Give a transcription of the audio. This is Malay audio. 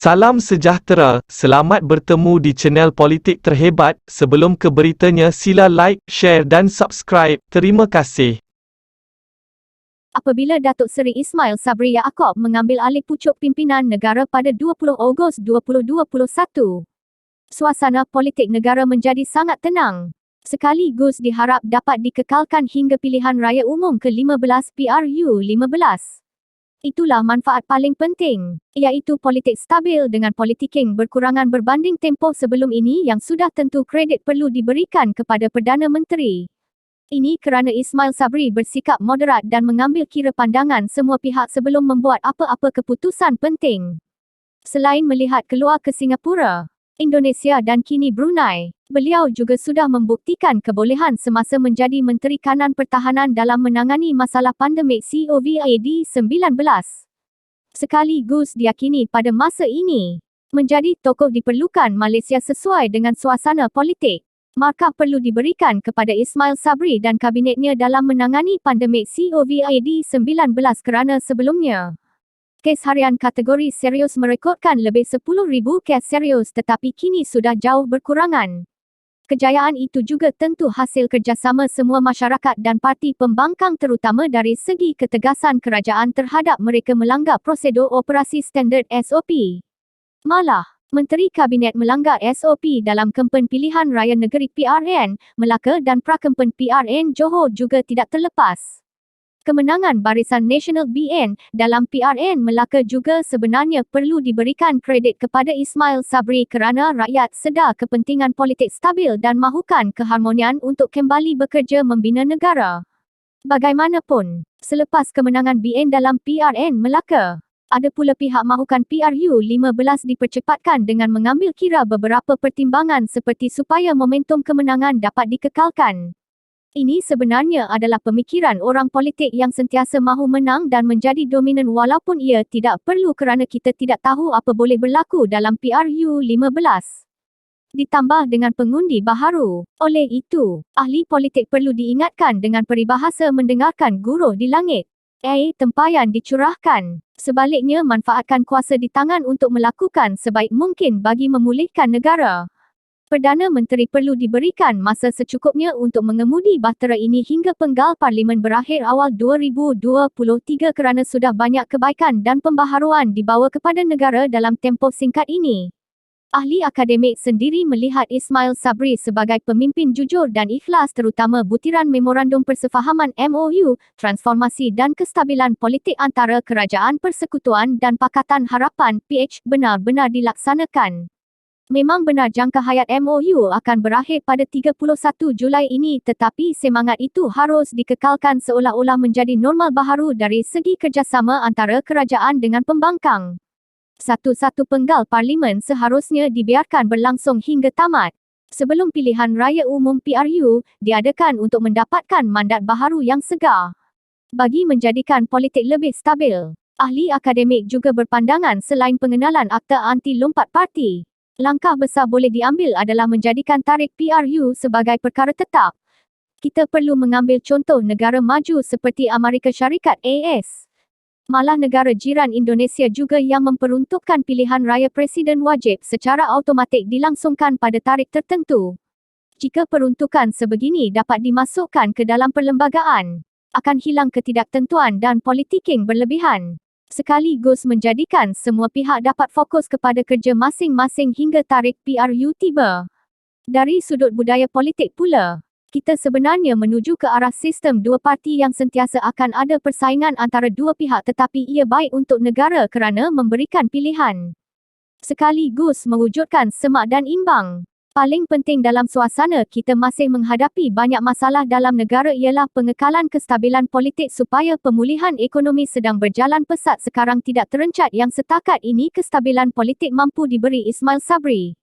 Salam sejahtera, selamat bertemu di channel politik terhebat. Sebelum ke beritanya sila like, share dan subscribe. Terima kasih. Apabila Datuk Seri Ismail Sabri Yaakob mengambil alih pucuk pimpinan negara pada 20 Ogos 2021, suasana politik negara menjadi sangat tenang. Sekaligus diharap dapat dikekalkan hingga pilihan raya umum ke-15 PRU15. Itulah manfaat paling penting, iaitu politik stabil dengan politiking berkurangan berbanding tempoh sebelum ini yang sudah tentu kredit perlu diberikan kepada Perdana Menteri. Ini kerana Ismail Sabri bersikap moderat dan mengambil kira pandangan semua pihak sebelum membuat apa-apa keputusan penting. Selain melihat keluar ke Singapura, Indonesia dan kini Brunei, beliau juga sudah membuktikan kebolehan semasa menjadi Menteri Kanan Pertahanan dalam menangani masalah pandemik COVID-19. Sekaligus diyakini pada masa ini, menjadi tokoh diperlukan Malaysia sesuai dengan suasana politik. Markah perlu diberikan kepada Ismail Sabri dan kabinetnya dalam menangani pandemik COVID-19 kerana sebelumnya, kes harian kategori serius merekodkan lebih 10,000 kes serius tetapi kini sudah jauh berkurangan. Kejayaan itu juga tentu hasil kerjasama semua masyarakat dan parti pembangkang terutama dari segi ketegasan kerajaan terhadap mereka melanggar prosedur operasi standard SOP. Malah, Menteri Kabinet melanggar SOP dalam kempen pilihan raya negeri PRN, Melaka dan prakempen PRN Johor juga tidak terlepas. Kemenangan Barisan Nasional BN dalam PRN Melaka juga sebenarnya perlu diberikan kredit kepada Ismail Sabri kerana rakyat sedar kepentingan politik stabil dan mahukan keharmonian untuk kembali bekerja membina negara. Bagaimanapun, selepas kemenangan BN dalam PRN Melaka, ada pula pihak mahukan PRU15 dipercepatkan dengan mengambil kira beberapa pertimbangan seperti supaya momentum kemenangan dapat dikekalkan. Ini sebenarnya adalah pemikiran orang politik yang sentiasa mahu menang dan menjadi dominan walaupun ia tidak perlu kerana kita tidak tahu apa boleh berlaku dalam PRU15. Ditambah dengan pengundi baharu. Oleh itu, ahli politik perlu diingatkan dengan peribahasa mendengarkan guruh di langit. Tempayan dicurahkan. Sebaliknya manfaatkan kuasa di tangan untuk melakukan sebaik mungkin bagi memulihkan negara. Perdana Menteri perlu diberikan masa secukupnya untuk mengemudi bahtera ini hingga penggal Parlimen berakhir awal 2023 kerana sudah banyak kebaikan dan pembaharuan dibawa kepada negara dalam tempoh singkat ini. Ahli akademik sendiri melihat Ismail Sabri sebagai pemimpin jujur dan ikhlas terutama butiran Memorandum Persefahaman MOU, Transformasi dan Kestabilan Politik antara Kerajaan Persekutuan dan Pakatan Harapan PH benar-benar dilaksanakan. Memang benar jangka hayat MOU akan berakhir pada 31 Julai ini tetapi semangat itu harus dikekalkan seolah-olah menjadi normal baharu dari segi kerjasama antara kerajaan dengan pembangkang. Satu-satu penggal Parlimen seharusnya dibiarkan berlangsung hingga tamat. Sebelum pilihan raya umum PRU diadakan untuk mendapatkan mandat baharu yang segar. Bagi menjadikan politik lebih stabil, ahli akademik juga berpandangan selain pengenalan akta anti lompat parti, langkah besar boleh diambil adalah menjadikan tarikh PRU sebagai perkara tetap. Kita perlu mengambil contoh negara maju seperti Amerika Syarikat AS. Malah negara jiran Indonesia juga yang memperuntukkan pilihan raya presiden wajib secara automatik dilangsungkan pada tarikh tertentu. Jika peruntukan sebegini dapat dimasukkan ke dalam perlembagaan, akan hilang ketidaktentuan dan politiking berlebihan. Sekaligus menjadikan semua pihak dapat fokus kepada kerja masing-masing hingga tarikh PRU tiba. Dari sudut budaya politik pula, kita sebenarnya menuju ke arah sistem dua parti yang sentiasa akan ada persaingan antara dua pihak tetapi ia baik untuk negara kerana memberikan pilihan. Sekaligus mewujudkan semak dan imbang. Paling penting dalam suasana kita masih menghadapi banyak masalah dalam negara ialah pengekalan kestabilan politik supaya pemulihan ekonomi sedang berjalan pesat sekarang tidak terencat yang setakat ini kestabilan politik mampu diberi Ismail Sabri.